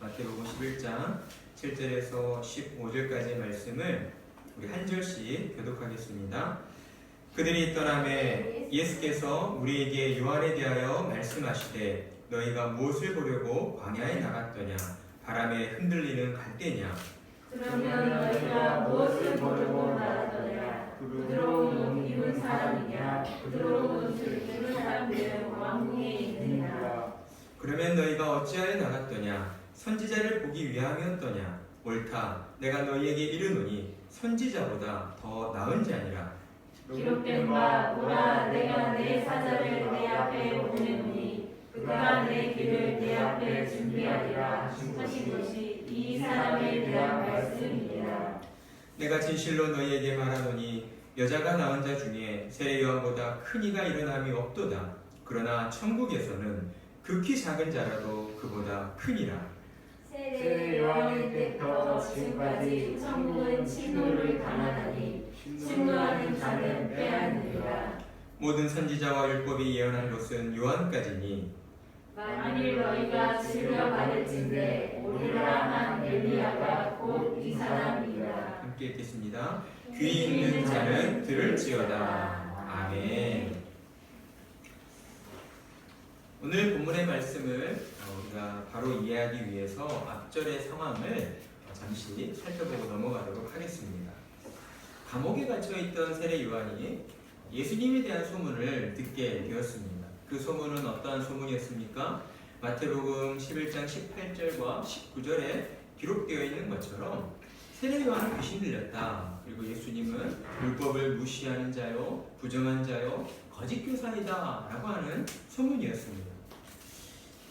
마태복음 11장 7절에서 15절까지의 말씀을 우리 한 절씩 교독하겠습니다. 그들이 떠나매 예수께서 우리에게 요한에 대하여 말씀하시되 너희가 무엇을 보려고 광야에 나갔더냐 바람에 흔들리는 갈대냐. 그러면 너희가 무엇을 보려고 나갔더냐 부드러운 옷 입은 사람이냐 부드러운 옷을 입은 사람들은 왕궁에 있느니라. 그러면 너희가 어찌하여 나갔더냐 선지자를 보기 위함이었더냐. 옳다 내가 너희에게 이르노니 선지자보다 더 나은 자니라. 기록된 바 보라 내가 내 사자를 내 앞에 보내노니 그가 내 길을 내 앞에 준비하리라 하신 것이 이 사람에 대한 말씀이니라. 내가 진실로 너희에게 말하노니 여자가 낳은 자 중에 세례 요한보다 큰 이가 일어남이 없도다. 그러나 천국에서는 극히 작은 자라도 그보다 크니라. 세례 요한의 때부터 지금까지 천국은 침노를 당하나니 침노하는 자는 빼앗느니라. 모든 선지자와 율법이 예언한 것은 요한까지니 만일 너희가 즐겨 받을진대 오리라 한 엘리야가 곧 이 사람이라. 함께 읽겠습니다. 귀 있는 자는 들을지어다. 아멘. 오늘 본문의 말씀을 우리가 바로 이해하기 위해서 앞절의 상황을 잠시 살펴보고 넘어가도록 하겠습니다. 감옥에 갇혀있던 세례 요한이 예수님에 대한 소문을 듣게 되었습니다. 그 소문은 어떠한 소문이었습니까? 마태복음 11장 18절과 19절에 기록되어 있는 것처럼 세례 요한은 귀신 들렸다. 그리고 예수님은 율법을 무시하는 자요, 부정한 자요, 거짓 교사이다 라고 하는 소문이었습니다.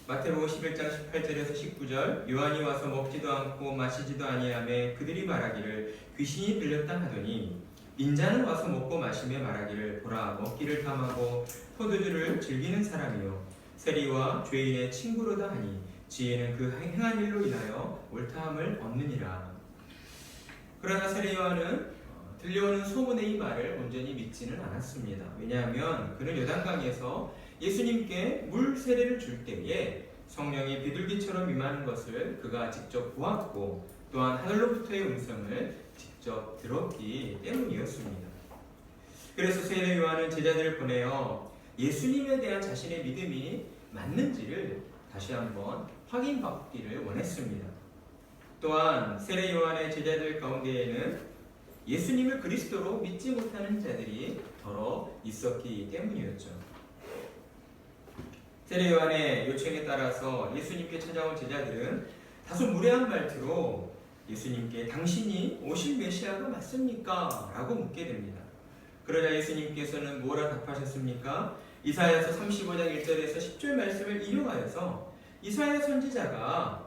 마태복음 11장 18절에서 19절 요한이 와서 먹지도 않고 마시지도 아니하며 그들이 말하기를 귀신이 들렸다 하더니 인자는 와서 먹고 마시며 말하기를 보라 먹기를 탐하고 포도주를 즐기는 사람이요 세리와 죄인의 친구로다 하니 지혜는 그 행한 일로 인하여 옳다함을 얻느니라. 그러나 세례 요한은 들려오는 소문의 이 말을 온전히 믿지는 않았습니다. 왜냐하면 그는 요단강에서 예수님께 물 세례를 줄 때에 성령이 비둘기처럼 임하는 것을 그가 직접 보았고 또한 하늘로부터의 음성을 직접 들었기 때문이었습니다. 그래서 세례 요한은 제자들을 보내어 예수님에 대한 자신의 믿음이 맞는지를 다시 한번 확인받기를 원했습니다. 또한 세례 요한의 제자들 가운데에는 예수님을 그리스도로 믿지 못하는 자들이 더러 있었기 때문이었죠. 세례 요한의 요청에 따라서 예수님께 찾아온 제자들은 다소 무례한 말투로 예수님께 당신이 오실 메시아가 맞습니까? 라고 묻게 됩니다. 그러자 예수님께서는 뭐라 답하셨습니까? 이사야서 35장 1절에서 10절 말씀을 인용하여서 이사야 선지자가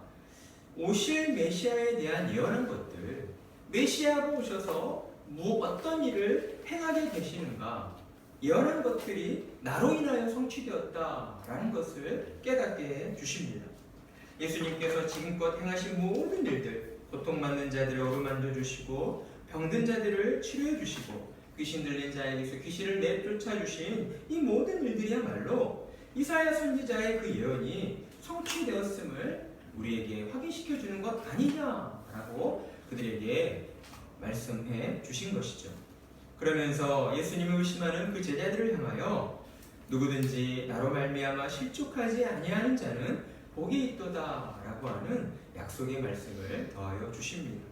오실 메시아에 대한 예언한 것들, 메시아가 오셔서 어떤 일을 행하게 되시는가 예언한 것들이 나로 인하여 성취되었다라는 것을 깨닫게 해주십니다. 예수님께서 지금껏 행하신 모든 일들, 고통받는 자들을 어루만져 주시고 병든 자들을 치료해 주시고 귀신 들린 자에게서 귀신을 내쫓아 주신 이 모든 일들이야말로 이사야 선지자의 그 예언이 성취되었음을 우리에게 확인시켜 주는 것 아니냐라고 그들에게 말씀해 주신 것이죠. 그러면서 예수님을 의심하는 그 제자들을 향하여 누구든지 나로 말미암아 실족하지 아니하는 자는 복이 있도다라고 하는 약속의 말씀을 더하여 주십니다.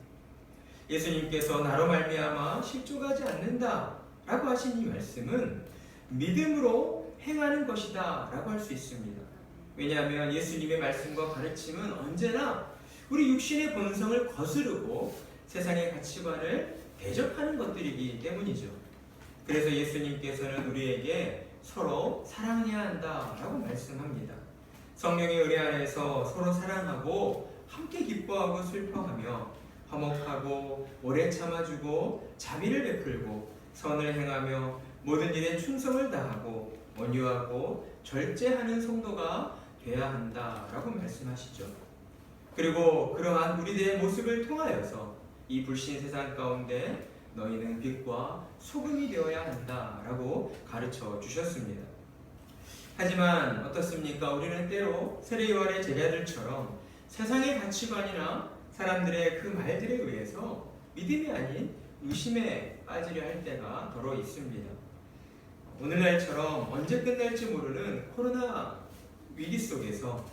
예수님께서 나로 말미암아 실족하지 않는다라고 하신 이 말씀은 믿음으로 행하는 것이다라고 할 수 있습니다. 왜냐하면 예수님의 말씀과 가르침은 언제나 우리 육신의 본성을 거스르고 세상의 가치관을 대적하는 것들이기 때문이죠. 그래서 예수님께서는 우리에게 서로 사랑해야 한다라고 말씀합니다. 성령의 의뢰 안에서 서로 사랑하고 함께 기뻐하고 슬퍼하며 화목하고 오래 참아주고 자비를 베풀고 선을 행하며 모든 일에 충성을 다하고 온유하고 절제하는 성도가 돼야 한다라고 말씀하시죠. 그리고 그러한 우리들의 모습을 통하여서 이 불신 세상 가운데 너희는 빛과 소금이 되어야 한다라고 가르쳐 주셨습니다. 하지만 어떻습니까? 우리는 때로 세례 요한의 제자들처럼 세상의 가치관이나 사람들의 그 말들에 의해서 믿음이 아닌 의심에 빠지려 할 때가 더러 있습니다. 오늘날처럼 언제 끝날지 모르는 코로나 위기 속에서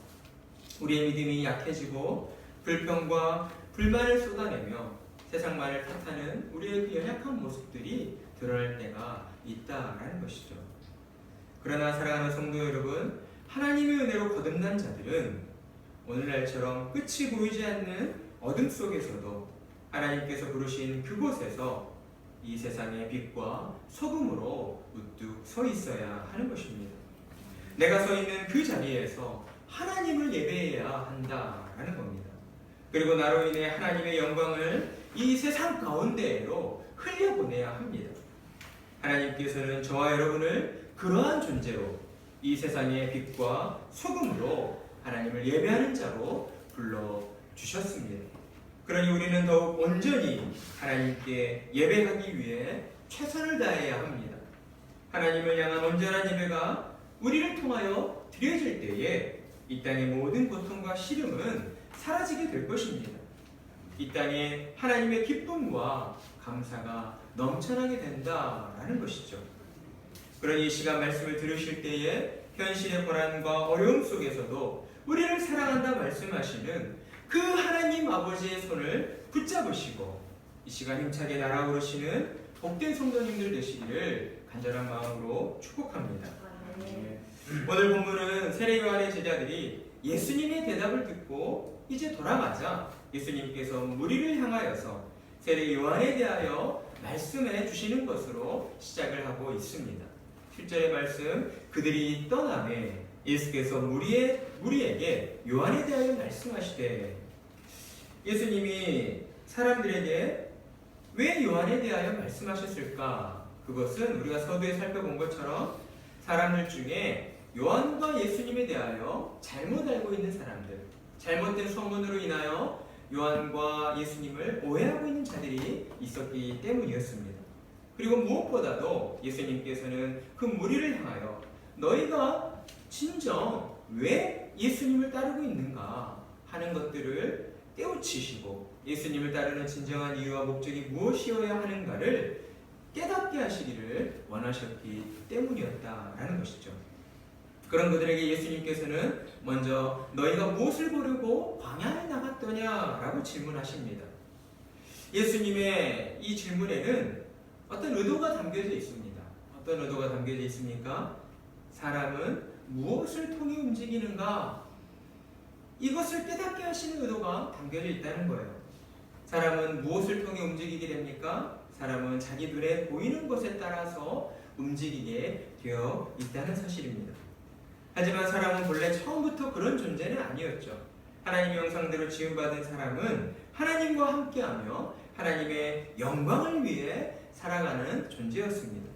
우리의 믿음이 약해지고 불평과 불만을 쏟아내며 세상만을 탓하는 우리의 그 연약한 모습들이 드러날 때가 있다라는 것이죠. 그러나 사랑하는 성도 여러분, 하나님의 은혜로 거듭난 자들은 오늘날처럼 끝이 보이지 않는 어둠 속에서도 하나님께서 부르신 그곳에서 이 세상의 빛과 소금으로 우뚝 서 있어야 하는 것입니다. 내가 서 있는 그 자리에서 하나님을 예배해야 한다라는 겁니다. 그리고 나로 인해 하나님의 영광을 이 세상 가운데로 흘려보내야 합니다. 하나님께서는 저와 여러분을 그러한 존재로 이 세상의 빛과 소금으로 하나님을 예배하는 자로 불러주셨습니다. 그러니 우리는 더욱 온전히 하나님께 예배하기 위해 최선을 다해야 합니다. 하나님을 향한 온전한 예배가 우리를 통하여 드려질 때에 이 땅의 모든 고통과 시름은 사라지게 될 것입니다. 이 땅에 하나님의 기쁨과 감사가 넘쳐나게 된다라는 것이죠. 그러니 이 시간 말씀을 들으실 때에 현실의 고난과 어려움 속에서도 우리를 사랑한다 말씀하시는 그 하나님 아버지의 손을 붙잡으시고 이 시간 힘차게 날아오르시는 복된 성도님들 되시기를 간절한 마음으로 축복합니다. 오늘 본문은 세례 요한의 제자들이 예수님의 대답을 듣고 이제 돌아가자 예수님께서 무리를 향하여서 세례 요한에 대하여 말씀해 주시는 것으로 시작을 하고 있습니다. 7절의 말씀, 그들이 떠나매 예수께서 무리에게 요한에 대하여 말씀하시되, 예수님이 사람들에게 왜 요한에 대하여 말씀하셨을까? 그것은 우리가 서두에 살펴본 것처럼 사람들 중에 요한과 예수님에 대하여 잘못 알고 있는 사람들, 잘못된 소문으로 인하여 요한과 예수님을 오해하고 있는 자들이 있었기 때문이었습니다. 그리고 무엇보다도 예수님께서는 그 무리를 향하여 너희가 진정 왜 예수님을 따르고 있는가 하는 것들을 떼우치시고 예수님을 따르는 진정한 이유와 목적이 무엇이어야 하는가를 깨닫게 하시기를 원하셨기 때문이었다라는 것이죠. 그런 그들에게 예수님께서는 먼저 너희가 무엇을 보려고 광야에 나갔더냐라고 질문하십니다. 예수님의 이 질문에는 어떤 의도가 담겨져 있습니다. 어떤 의도가 담겨져 있습니까? 사람은 무엇을 통해 움직이는가? 이것을 깨닫게 하시는 의도가 담겨져 있다는 거예요. 사람은 무엇을 통해 움직이게 됩니까? 사람은 자기 눈에 보이는 것에 따라서 움직이게 되어 있다는 사실입니다. 하지만 사람은 본래 처음부터 그런 존재는 아니었죠. 하나님의 형상대로 지음받은 사람은 하나님과 함께하며 하나님의 영광을 위해 살아가는 존재였습니다.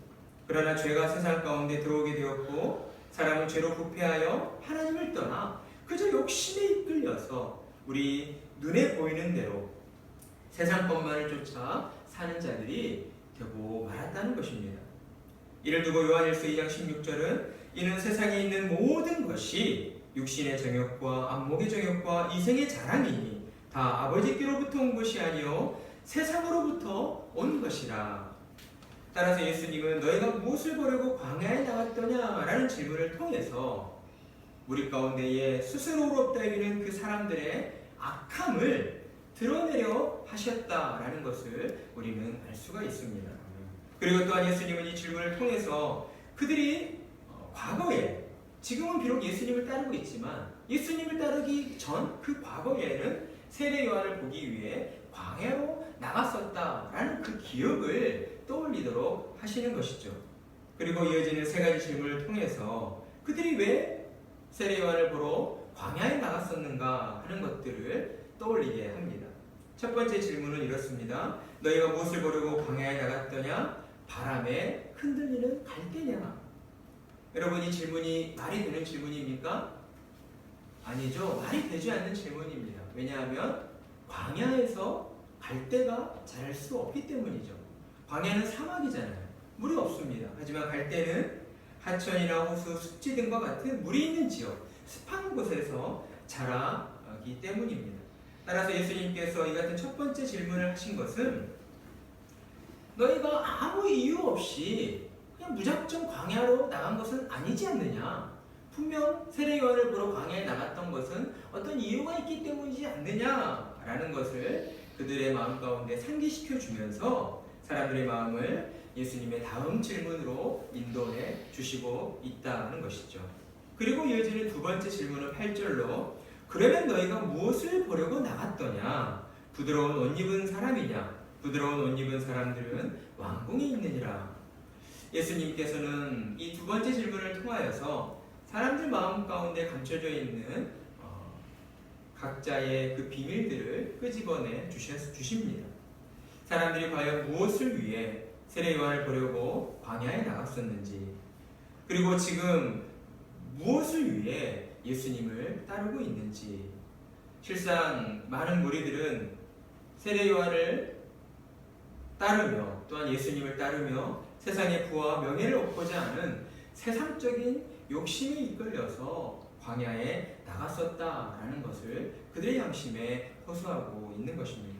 그러나 죄가 세상 가운데 들어오게 되었고 사람은 죄로 부패하여 하나님을 떠나 그저 욕심에 이끌려서 우리 눈에 보이는 대로 세상 것만을 쫓아 사는 자들이 되고 말았다는 것입니다. 이를 두고 요한일서 2장 16절은 이는 세상에 있는 모든 것이 육신의 정욕과 안목의 정욕과 이생의 자랑이니 다 아버지께로부터 온 것이 아니요 세상으로부터 온 것이라. 따라서 예수님은 너희가 무엇을 보려고 광야에 나갔더냐? 라는 질문을 통해서 우리 가운데에 스스로롭다 여기는 그 사람들의 악함을 드러내려 하셨다라는 것을 우리는 알 수가 있습니다. 그리고 또한 예수님은 이 질문을 통해서 그들이 과거에, 지금은 비록 예수님을 따르고 있지만 예수님을 따르기 전 그 과거에는 세례 요한을 보기 위해 광야로 나갔었다라는 그 기억을 떠올리도록 하시는 것이죠. 그리고 이어지는 세 가지 질문을 통해서 그들이 왜 세례 요한을 보러 광야에 나갔었는가 하는 것들을 떠올리게 합니다. 첫 번째 질문은 이렇습니다. 너희가 무엇을 보려고 광야에 나갔더냐? 바람에 흔들리는 갈대냐? 여러분, 이 질문이 말이 되는 질문입니까? 아니죠. 말이 되지 않는 질문입니다. 왜냐하면 광야에서 갈대가 자랄 수 없기 때문이죠. 광야는 사막이잖아요. 물이 없습니다. 하지만 갈대는 하천이나 호수, 습지 등과 같은 물이 있는 지역, 습한 곳에서 자라 것이기 때문입니다. 따라서 예수님께서 이 같은 첫 번째 질문을 하신 것은 너희가 아무 이유 없이 그냥 무작정 광야로 나간 것은 아니지 않느냐? 분명 세례 요한을 보러 광야에 나갔던 것은 어떤 이유가 있기 때문이지 않느냐라는 것을 그들의 마음 가운데 상기시켜 주면서 사람들의 마음을 예수님의 다음 질문으로 인도해 주시고 있다는 것이죠. 그리고 이어지는 두 번째 질문은 8절로 그러면 너희가 무엇을 보려고 나갔더냐? 부드러운 옷 입은 사람이냐? 부드러운 옷 입은 사람들은 왕궁에 있느니라. 예수님께서는 이 두 번째 질문을 통하여서 사람들 마음 가운데 감춰져 있는 각자의 그 비밀들을 끄집어내 주십니다. 사람들이 과연 무엇을 위해 세례 요한을 보려고 광야에 나갔었는지, 그리고 지금 무엇을 위해 예수님을 따르고 있는지. 실상 많은 무리들은 세례 요한을 따르며 또한 예수님을 따르며 세상의 부와 명예를 얻고자 하는 세상적인 욕심에 이끌려서 광야에 나갔었다라는 것을 그들의 양심에 호소하고 있는 것입니다.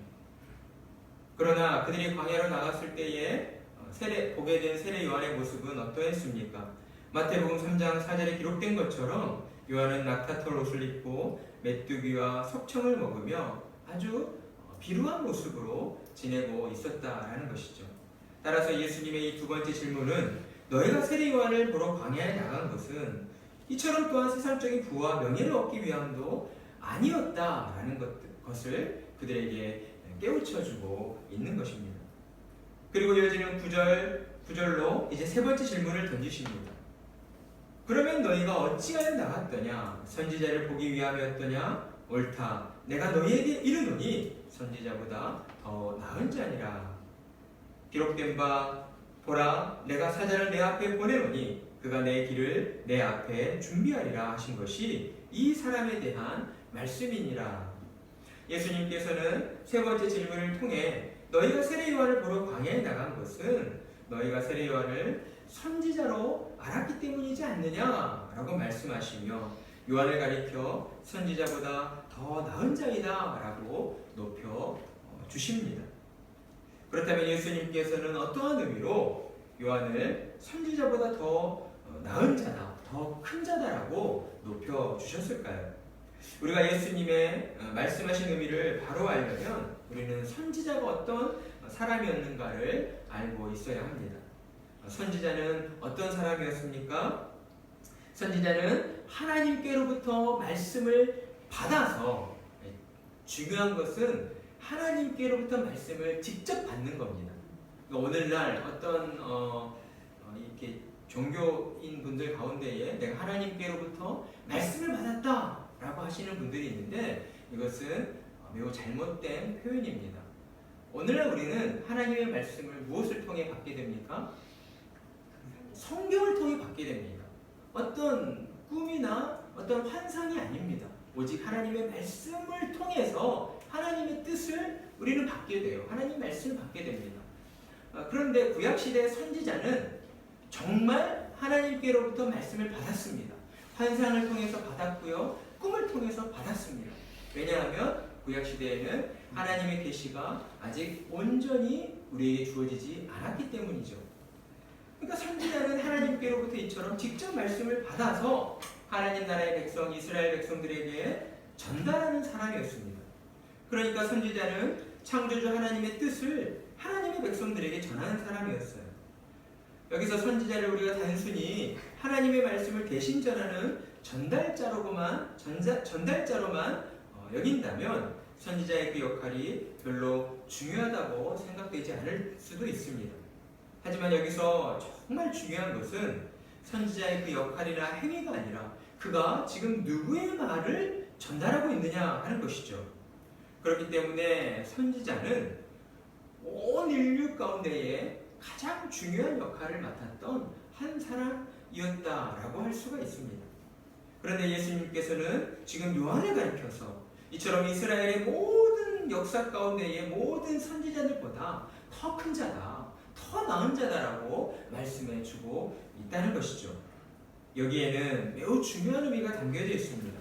그러나 그들이 광야로 나갔을 때에 보게 된 세례 요한의 모습은 어떠했습니까? 마태복음 3장 4절에 기록된 것처럼 요한은 낙타털 옷을 입고 메뚜기와 석청을 먹으며 아주 비루한 모습으로 지내고 있었다라는 것이죠. 따라서 예수님의 이 두 번째 질문은 너희가 세례 요한을 보러 광야에 나간 것은 이처럼 또한 세상적인 부와 명예를 얻기 위함도 아니었다라는 것을 그들에게 깨우쳐주고 있는 것입니다. 그리고 이어지는 9절로 이제 세 번째 질문을 던지십니다. 그러면 너희가 어찌하여 나갔더냐? 선지자를 보기 위함이었더냐? 옳다. 내가 너희에게 이르노니 선지자보다 더 나은 자니라. 기록된 바 보라 내가 사자를 내 앞에 보내노니 그가 내 길을 내 앞에 준비하리라 하신 것이 이 사람에 대한 말씀이니라. 예수님께서는 세 번째 질문을 통해 너희가 세례 요한을 보러 광야에 나간 것은 너희가 세례 요한을 선지자로 알았기 때문이지 않느냐라고 말씀하시며 요한을 가리켜 선지자보다 더 나은 자이다 라고 높여 주십니다. 그렇다면 예수님께서는 어떠한 의미로 요한을 선지자보다 더 나은 자다, 더 큰 자다라고 높여 주셨을까요? 우리가 예수님의 말씀하신 의미를 바로 알려면 우리는 선지자가 어떤 사람이었는가를 알고 있어야 합니다. 선지자는 어떤 사람이었습니까? 선지자는 하나님께로부터 말씀을 받아서, 중요한 것은 하나님께로부터 말씀을 직접 받는 겁니다. 그러니까 오늘날 어떤 이렇게 종교인 분들 가운데에 내가 하나님께로부터 말씀을 받았다라고 하시는 분들이 있는데 이것은 매우 잘못된 표현입니다. 오늘날 우리는 하나님의 말씀을 무엇을 통해 받게 됩니까? 성경을 통해 받게 됩니다. 어떤 꿈이나 어떤 환상이 아닙니다. 오직 하나님의 말씀을 통해서 하나님의 뜻을 우리는 받게 돼요. 하나님 말씀을 받게 됩니다. 그런데 구약시대의 선지자는 정말 하나님께로부터 말씀을 받았습니다. 환상을 통해서 받았고요. 꿈을 통해서 받았습니다. 왜냐하면 구약시대에는 하나님의 계시가 아직 온전히 우리에게 주어지지 않았기 때문이죠. 그러니까 선지자는 하나님께로부터 이처럼 직접 말씀을 받아서 하나님 나라의 백성, 이스라엘 백성들에게 전달하는 사람이었습니다. 그러니까 선지자는 창조주 하나님의 뜻을 하나님의 백성들에게 전하는 사람이었어요. 여기서 선지자를 우리가 단순히 하나님의 말씀을 대신 전하는 전달자로만 여긴다면 선지자의 그 역할이 별로 중요하다고 생각되지 않을 수도 있습니다. 하지만 여기서 정말 중요한 것은 선지자의 그 역할이나 행위가 아니라 그가 지금 누구의 말을 전달하고 있느냐 하는 것이죠. 그렇기 때문에 선지자는 온 인류 가운데에 가장 중요한 역할을 맡았던 한 사람이었다라고 할 수가 있습니다. 그런데 예수님께서는 지금 요한을 가리켜서 이처럼 이스라엘의 모든 역사 가운데의 모든 선지자들보다 더 큰 자다, 더 나은 자다라고 말씀해 주고 있다는 것이죠. 여기에는 매우 중요한 의미가 담겨져 있습니다.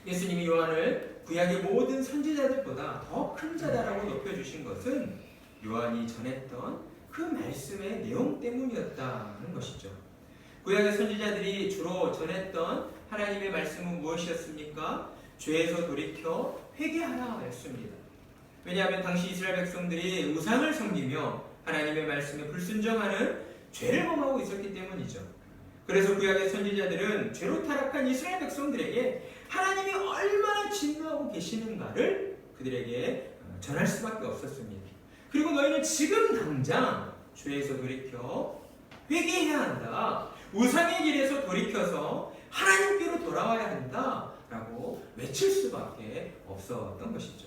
예수님이 요한을 구약의 모든 선지자들보다 더 큰 자다라고 높여주신 것은 요한이 전했던 그 말씀의 내용 때문이었다는 것이죠. 구약의 선지자들이 주로 전했던 하나님의 말씀은 무엇이었습니까? 죄에서 돌이켜 회개하라 였습니다. 왜냐하면 당시 이스라엘 백성들이 우상을 섬기며 하나님의 말씀에 불순종하는 죄를 범하고 있었기 때문이죠. 그래서 구약의 선지자들은 죄로 타락한 이스라엘 백성들에게 하나님이 얼마나 진노하고 계시는가를 그들에게 전할 수밖에 없었습니다. 그리고 너희는 지금 당장 죄에서 돌이켜 회개해야 한다. 우상의 길에서 돌이켜서 하나님께로 돌아와야 한다 라고 외칠 수밖에 없었던 것이죠.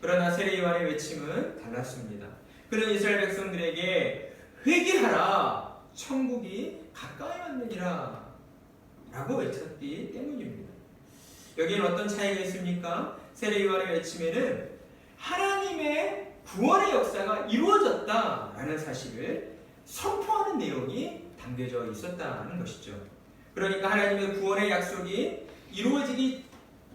그러나 세례 요한의 외침은 달랐습니다. 그는 이스라엘 백성들에게 회개하라, 천국이 가까이 왔느니라 라고 외쳤기 때문입니다. 여기는 어떤 차이가 있습니까? 세례 요한의 외침에는 하나님의 구원의 역사가 이루어졌다라는 사실을 선포하는 내용이 담겨져 있었다는 것이죠. 그러니까 하나님의 구원의 약속이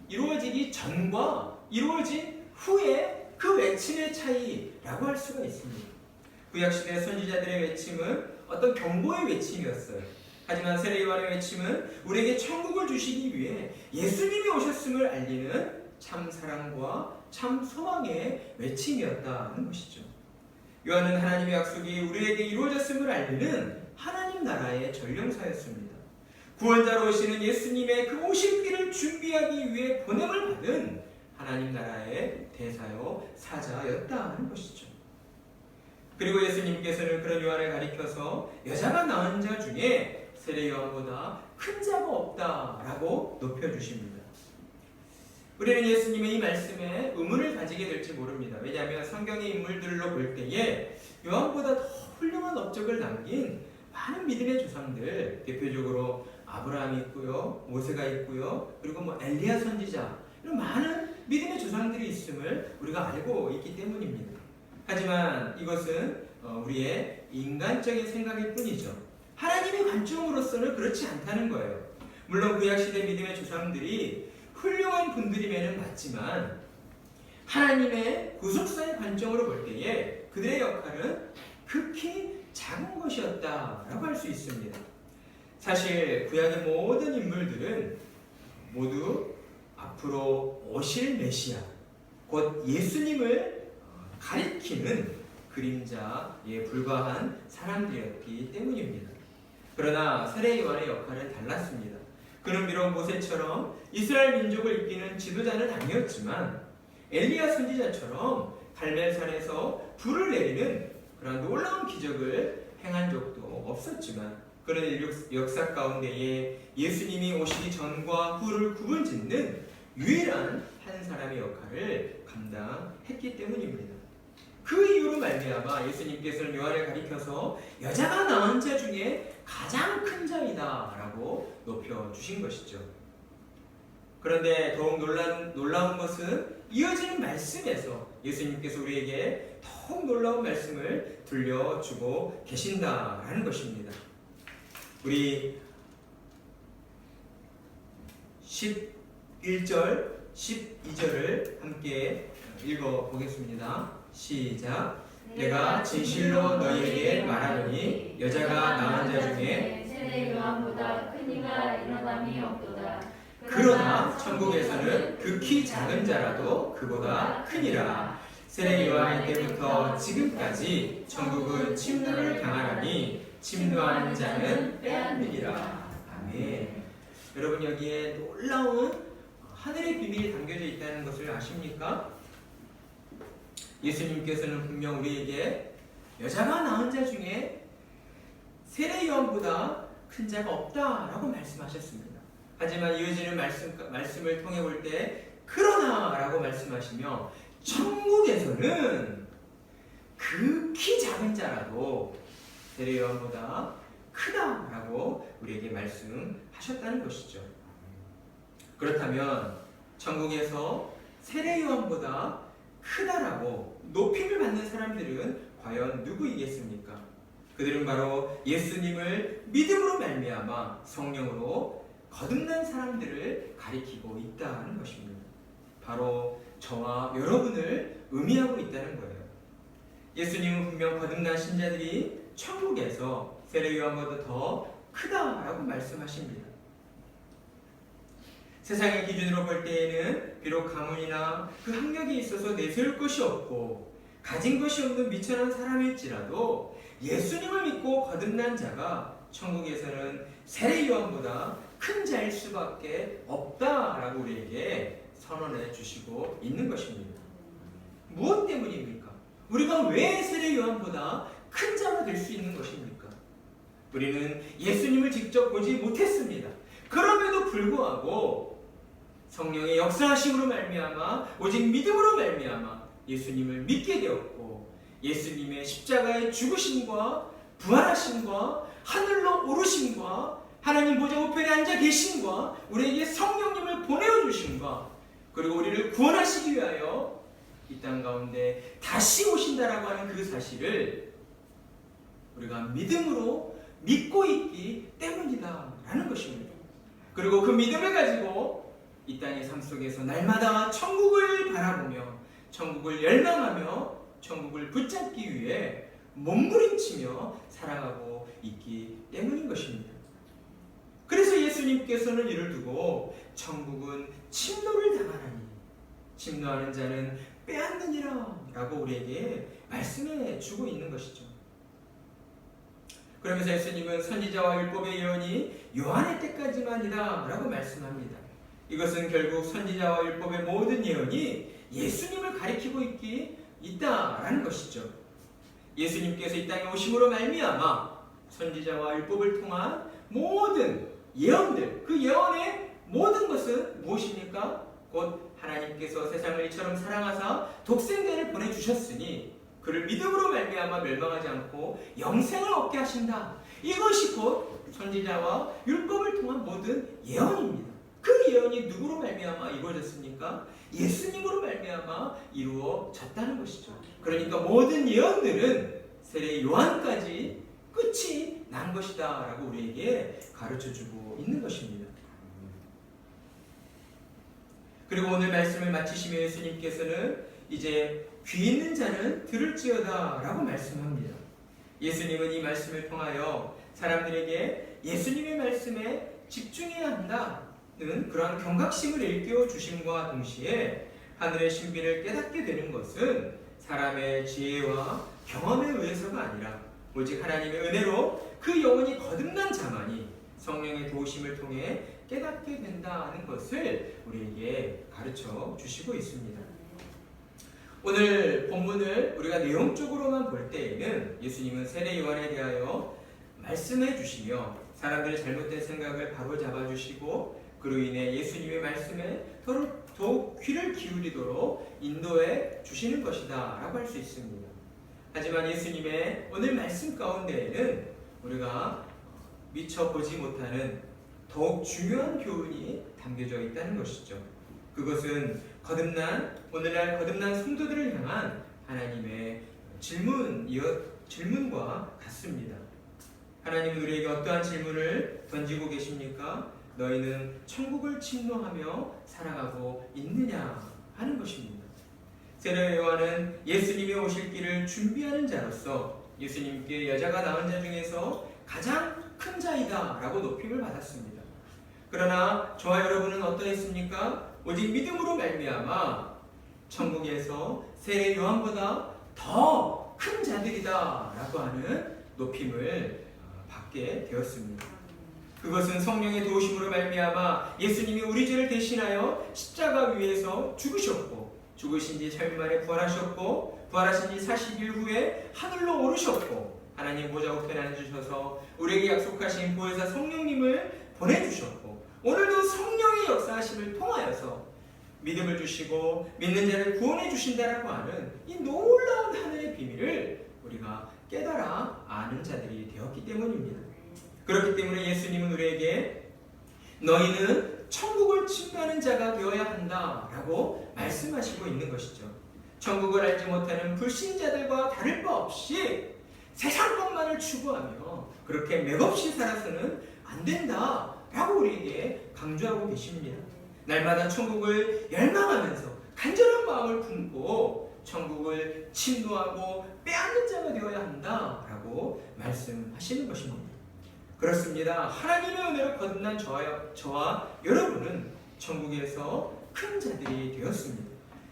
이루어지기 전과 이루어진 후에 그 외침의 차이라고 할 수가 있습니다. 구약시대 선지자들의 외침은 어떤 경고의 외침이었어요. 하지만 세례 요한의 외침은 우리에게 천국을 주시기 위해 예수님이 오셨음을 알리는 참 사랑과 참 소망의 외침이었다는 것이죠. 요한은 하나님의 약속이 우리에게 이루어졌음을 알리는 하나님 나라의 전령사였습니다. 구원자로 오시는 예수님의 그 오실 길을 준비하기 위해 보냄을 받은 하나님 나라의 대사요 사자였다는 것이죠. 그리고 예수님께서는 그런 요한을 가리켜서 여자가 낳은 자 중에 세례 요한보다 큰 자가 없다라고 높여주십니다. 우리는 예수님의 이 말씀에 의문을 가지게 될지 모릅니다. 왜냐하면 성경의 인물들로 볼 때에 요한보다 더 훌륭한 업적을 남긴 많은 믿음의 조상들, 대표적으로 아브라함이 있고요, 모세가 있고요, 그리고 엘리야 선지자, 이런 많은 믿음의 조상들이 있음을 우리가 알고 있기 때문입니다. 하지만 이것은 우리의 인간적인 생각일 뿐이죠. 하나님의 관점으로서는 그렇지 않다는 거예요. 물론 구약시대 믿음의 조상들이 훌륭한 분들임에는 맞지만 하나님의 구속사의 관점으로 볼 때에 그들의 역할은 극히 작은 것이었다라고 할 수 있습니다. 사실 구약의 모든 인물들은 모두 앞으로 오실 메시아, 곧 예수님을 가리키는 그림자에 불과한 사람들이었기 때문입니다. 그러나 세례 요한의 역할은 달랐습니다. 그는 비록 모세처럼 이스라엘 민족을 이끄는 지도자는 아니었지만 엘리야 선지자처럼 갈멜산에서 불을 내리는 그런 놀라운 기적을 행한 적도 없었지만 그런 역사 가운데에 예수님이 오시기 전과 후를 구분짓는 유일한 한 사람의 역할을 감당했기 때문입니다. 그 이유로 말미암아 예수님께서는 요한을 가리켜서 여자가 낳은 자 중에 가장 큰 자이다 라고 높여주신 것이죠. 그런데 더욱 놀라운 것은 이어지는 말씀에서 예수님께서 우리에게 더욱 놀라운 말씀을 들려주고 계신다라는 것입니다. 우리 11절, 12절을 함께 읽어보겠습니다. 시작. 내가 진실로 너희에게 말하노니 여자가 낳은 자 중에 세례 요한보다 큰 이가 일어남이 없도다. 그러나 천국에서는 극히 작은 자라도 그보다 크니라. 세례 요한의 때부터 지금까지 천국은 침노를 당하나니 침노하는 자는 빼앗느니라. 아멘. 여러분 여기에 놀라운 하늘의 비밀이 담겨져 있다는 것을 아십니까? 예수님께서는 분명 우리에게 여자가 낳은 자 중에 세례 요한보다 큰 자가 없다라고 말씀하셨습니다. 하지만 이어지는 말씀을 통해 볼 때 그러나 라고 말씀하시며 천국에서는 극히 작은 자라도 세례 요한보다 크다라고 우리에게 말씀하셨다는 것이죠. 그렇다면 천국에서 세례 요한보다 크다라고 높임을 받는 사람들은 과연 누구이겠습니까? 그들은 바로 예수님을 믿음으로 말미암아 성령으로 거듭난 사람들을 가리키고 있다는 것입니다. 바로 저와 여러분을 의미하고 있다는 거예요. 예수님은 분명 거듭난 신자들이 천국에서 세례 요한보다 더 크다라고 말씀하십니다. 세상의 기준으로 볼 때에는 비록 가문이나 그 학력이 있어서 내세울 것이 없고 가진 것이 없는 미천한 사람일지라도 예수님을 믿고 거듭난 자가 천국에서는 세례 요한보다 큰 자일 수밖에 없다라고 우리에게 선언해 주시고 있는 것입니다. 무엇 때문입니까? 우리가 왜 세례 요한보다 큰 자가 될 수 있는 것입니까? 우리는 예수님을 직접 보지 못했습니다. 그럼에도 불구하고 성령의 역사하심으로 말미암아 오직 믿음으로 말미암아 예수님을 믿게 되었고 예수님의 십자가의 죽으심과 부활하심과 하늘로 오르심과 하나님 보좌 우편에 앉아 계심과 우리에게 성령님을 보내어 주심과 그리고 우리를 구원하시기 위하여 이 땅 가운데 다시 오신다라고 하는 그 사실을 우리가 믿음으로 믿고 있기 때문이다라는 것입니다. 그리고 그 믿음을 가지고 이 땅의 삶 속에서 날마다 천국을 바라보며 천국을 열망하며 천국을 붙잡기 위해 몸부림치며 살아가고 있기 때문인 것입니다. 그래서 예수님께서는 이를 두고 천국은 침노를 당하나니 침노하는 자는 빼앗느니라 라고 우리에게 말씀해 주고 있는 것이죠. 그러면서 예수님은 선지자와 율법의 예언이 요한의 때까지만이다 라고 말씀합니다. 이것은 결국 선지자와 율법의 모든 예언이 예수님을 가리키고 있다라는 것이죠. 예수님께서 이 땅에 오심으로 말미암아 선지자와 율법을 통한 모든 예언들, 그 예언의 모든 것은 무엇입니까? 곧 하나님께서 세상을 이처럼 사랑하사 독생자를 보내주셨으니 그를 믿음으로 말미암아 멸망하지 않고 영생을 얻게 하신다. 이것이 곧 선지자와 율법을 통한 모든 예언입니다. 그 예언이 누구로 말미암아 이루어졌습니까? 예수님으로 말미암아 이루어졌다는 것이죠. 그러니까 모든 예언들은 세례 요한까지 끝이 난 것이다 라고 우리에게 가르쳐주고 있는 것입니다. 그리고 오늘 말씀을 마치시며 예수님께서는 이제 귀 있는 자는 들을지어다 라고 말씀합니다. 예수님은 이 말씀을 통하여 사람들에게 예수님의 말씀에 집중해야 한다는 그러한 경각심을 일깨워 주심과 동시에 하늘의 신비를 깨닫게 되는 것은 사람의 지혜와 경험에 의해서가 아니라 오직 하나님의 은혜로 그 영혼이 거듭난 자만이 성령의 도우심을 통해 깨닫게 된다는 것을 우리에게 가르쳐 주시고 있습니다. 오늘 본문을 우리가 내용적으로만 볼 때에는 예수님은 세례 요한에 대하여 말씀해 주시며 사람들의 잘못된 생각을 바로잡아 주시고 그로 인해 예수님의 말씀에 더욱 귀를 기울이도록 인도해 주시는 것이다 라고 할 수 있습니다. 하지만 예수님의 오늘 말씀 가운데에는 우리가 미처 보지 못하는 더욱 중요한 교훈이 담겨져 있다는 것이죠. 그것은 오늘날 거듭난 성도들을 향한 하나님의 질문과 같습니다. 하나님은 우리에게 어떠한 질문을 던지고 계십니까? 너희는 천국을 침노하며 살아가고 있느냐 하는 것입니다. 세례 요한은 예수님이 오실 길을 준비하는 자로서 예수님께 여자가 낳은 자 중에서 가장 큰 자이다 라고 높임을 받았습니다. 그러나 저와 여러분은 어떠했습니까? 오직 믿음으로 말미암아 천국에서 세례 요한보다 더 큰 자들이다 라고 하는 높임을 받게 되었습니다. 그것은 성령의 도우심으로 말미암아 예수님이 우리 죄를 대신하여 십자가 위에서 죽으셨고 죽으신 지 3일 만에 부활하셨고 부활하신 지 40일 후에 하늘로 오르셨고 하나님 보좌 우편에 앉으셔서 우리에게 약속하신 보혜사 성령님을 보내주셨고 오늘도 성령의 역사하심을 통하여서 믿음을 주시고 믿는 자를 구원해 주신다라고 하는 이 놀라운 하늘의 비밀을 우리가 깨달아 아는 자들이 되었기 때문입니다. 그렇기 때문에 예수님은 우리에게 너희는 천국을 침노하는 자가 되어야 한다라고 말씀하시고 있는 것이죠. 천국을 알지 못하는 불신자들과 다를 바 없이 세상 것만을 추구하며 그렇게 맥없이 살아서는 안 된다라고 우리에게 강조하고 계십니다. 날마다 천국을 열망하면서 간절한 마음을 품고 천국을 침노하고 빼앗는 자가 되어야 한다라고 말씀하시는 것입니다. 그렇습니다. 하나님의 은혜로 거듭난 저와 여러분은 천국에서 큰 자들이 되었습니다.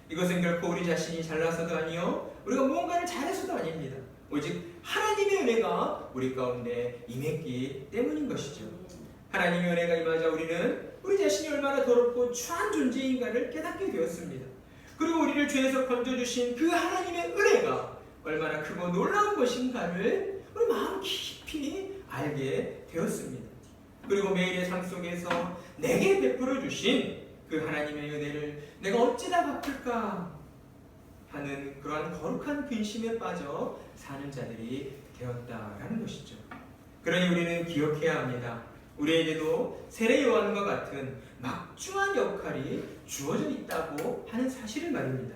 이것은 결코 우리 자신이 잘나서도 아니요 우리가 무언가를 잘해서도 아닙니다. 오직 하나님의 은혜가 우리 가운데 임했기 때문인 것이죠. 하나님의 은혜가 임하자 우리는 우리 자신이 얼마나 더럽고 추한 존재인가를 깨닫게 되었습니다. 그리고 우리를 죄에서 건져주신 그 하나님의 은혜가 얼마나 크고 놀라운 것인가를 우리 마음 깊이 알게 되었습니다. 그리고 매일의 삶 속에서 내게 베풀어 주신 그 하나님의 은혜를 내가 어찌다 갚을까 하는 그러한 거룩한 근심에 빠져 사는 자들이 되었다라는 것이죠. 그러니 우리는 기억해야 합니다. 우리에게도 세례 요한과 같은 막중한 역할이 주어져 있다고 하는 사실을 말입니다.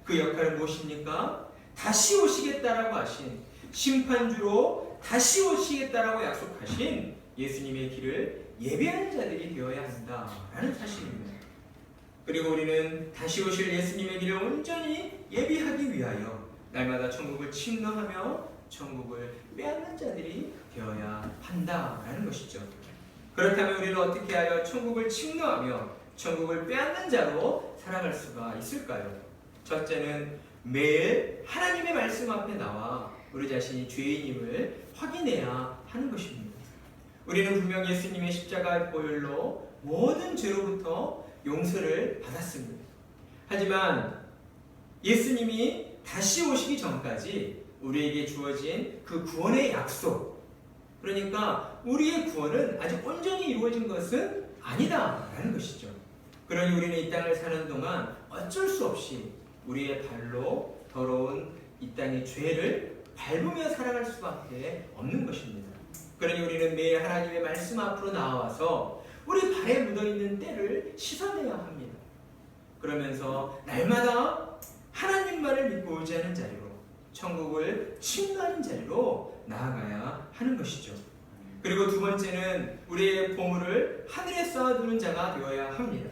그 역할은 무엇입니까? 다시 오시겠다라고 하신 심판주로 다시 오시겠다라고 약속하신 예수님의 길을 예배하는 자들이 되어야 한다라는 사실입니다. 그리고 우리는 다시 오실 예수님의 길을 온전히 예비하기 위하여 날마다 천국을 침노하며 천국을 빼앗는 자들이 되어야 한다라는 것이죠. 그렇다면 우리는 어떻게 하여 천국을 침노하며 천국을 빼앗는 자로 살아갈 수가 있을까요? 첫째는 매일 하나님의 말씀 앞에 나와 우리 자신이 죄인임을 확인해야 하는 것입니다. 우리는 분명 예수님의 십자가의 보혈로 모든 죄로부터 용서를 받았습니다. 하지만 예수님이 다시 오시기 전까지 우리에게 주어진 그 구원의 약속, 그러니까 우리의 구원은 아직 온전히 이루어진 것은 아니다라는 것이죠. 그러니 우리는 이 땅을 사는 동안 어쩔 수 없이 우리의 발로 더러운 이 땅의 죄를 밟으며 살아갈 수밖에 없는 것입니다. 그러니 우리는 매일 하나님의 말씀 앞으로 나와서 우리 발에 묻어있는 때를 씻어내야 합니다. 그러면서 날마다 하나님만을 믿고 의지하는 자리로 천국을 침노하는 자리로 나아가야 하는 것이죠. 그리고 두 번째는 우리의 보물을 하늘에 쌓아두는 자가 되어야 합니다.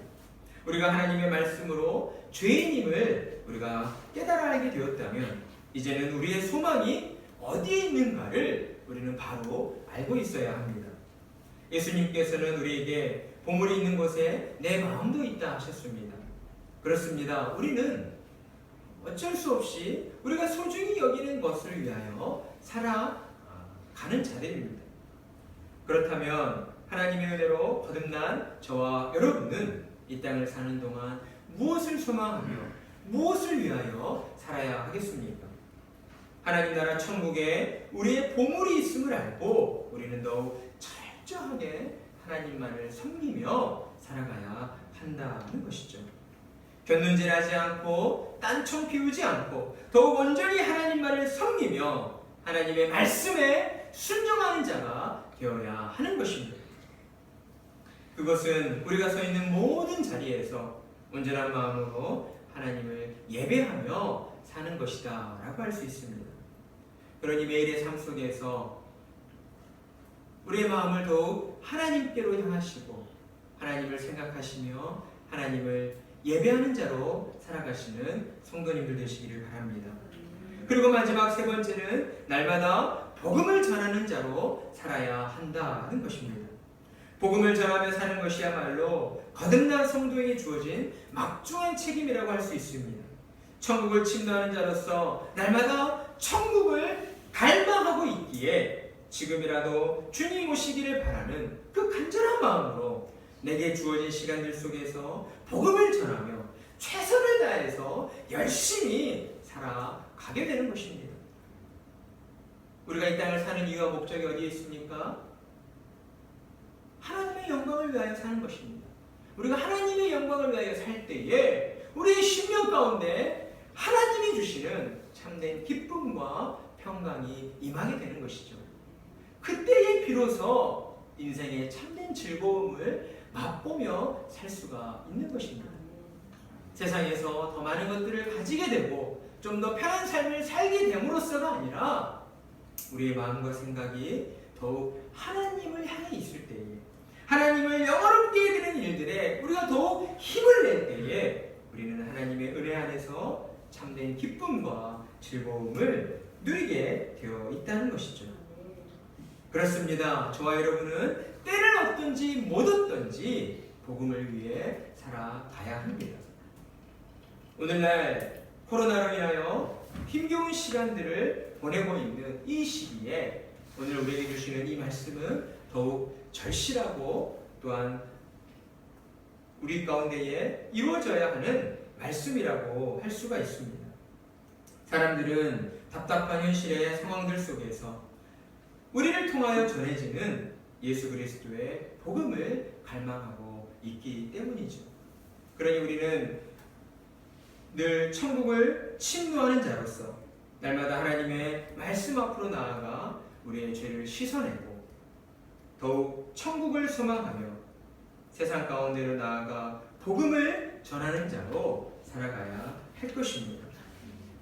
우리가 하나님의 말씀으로 죄인임을 우리가 깨달아 알게 되었다면 이제는 우리의 소망이 어디에 있는가를 우리는 바로 알고 있어야 합니다. 예수님께서는 우리에게 보물이 있는 곳에 내 마음도 있다 하셨습니다. 그렇습니다. 우리는 어쩔 수 없이 우리가 소중히 여기는 것을 위하여 살아가는 자들입니다. 그렇다면 하나님의 은혜로 거듭난 저와 여러분은 이 땅을 사는 동안 무엇을 소망하며 무엇을 위하여 살아야 하겠습니까? 하나님 나라 천국에 우리의 보물이 있음을 알고 우리는 더욱 철저하게 하나님만을 섬기며 살아가야 한다는 것이죠. 곁눈질하지 않고 딴청 피우지 않고 더욱 온전히 하나님만을 섬기며 하나님의 말씀에 순종하는 자가 되어야 하는 것입니다. 그것은 우리가 서 있는 모든 자리에서 온전한 마음으로 하나님을 예배하며 사는 것이다 라고 할 수 있습니다. 그러니 매일의 삶 속에서 우리의 마음을 더욱 하나님께로 향하시고 하나님을 생각하시며 하나님을 예배하는 자로 살아가시는 성도님들 되시기를 바랍니다. 그리고 마지막 세 번째는 날마다 복음을 전하는 자로 살아야 한다는 것입니다. 복음을 전하며 사는 것이야말로 거듭난 성도에게 주어진 막중한 책임이라고 할 수 있습니다. 천국을 침노하는 자로서 날마다 천국을 갈망하고 있기에 지금이라도 주님 오시기를 바라는 그 간절한 마음으로 내게 주어진 시간들 속에서 복음을 전하며 최선을 다해서 열심히 살아가게 되는 것입니다. 우리가 이 땅을 사는 이유와 목적이 어디에 있습니까? 하나님의 영광을 위하여 사는 것입니다. 우리가 하나님의 영광을 위하여 살 때에 우리의 심령 가운데 하나님이 주시는 참된 기쁨과 평강이 임하게 되는 것이죠. 그때에 비로소 인생의 참된 즐거움을 맛보며 살 수가 있는 것입니다. 세상에서 더 많은 것들을 가지게 되고 좀 더 편한 삶을 살게 됨으로써가 아니라 우리의 마음과 생각이 더욱 하나님을 향해 있을 때에 하나님을 영화롭게 되는 안에서 참된 기쁨과 즐거움을 누리게 되어 있다는 것이죠. 그렇습니다. 저와 여러분은 때를 얻든지 못 얻든지 복음을 위해 살아가야 합니다. 오늘날 코로나로 인하여 힘겨운 시간들을 보내고 있는 이 시기에 오늘 우리에게 주시는 이 말씀은 더욱 절실하고 또한 우리 가운데에 이루어져야 하는 말씀이라고 할 수가 있습니다. 사람들은 답답한 현실의 상황들 속에서 우리를 통하여 전해지는 예수 그리스도의 복음을 갈망하고 있기 때문이죠. 그러니 우리는 늘 천국을 침노하는 자로서 날마다 하나님의 말씀 앞으로 나아가 우리의 죄를 씻어내고 더욱 천국을 소망하며 세상 가운데로 나아가 복음을 전하는 자로 살아가야 할 것입니다.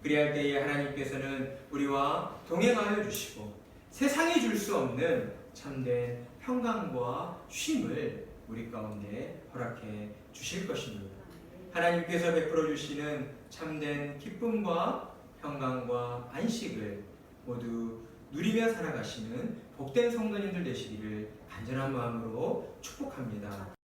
그리할 때에 하나님께서는 우리와 동행하여 주시고 세상이 줄 수 없는 참된 평강과 쉼을 우리 가운데 허락해 주실 것입니다. 하나님께서 베풀어 주시는 참된 기쁨과 평강과 안식을 모두 누리며 살아가시는 복된 성도님들 되시기를 간절한 마음으로 축복합니다.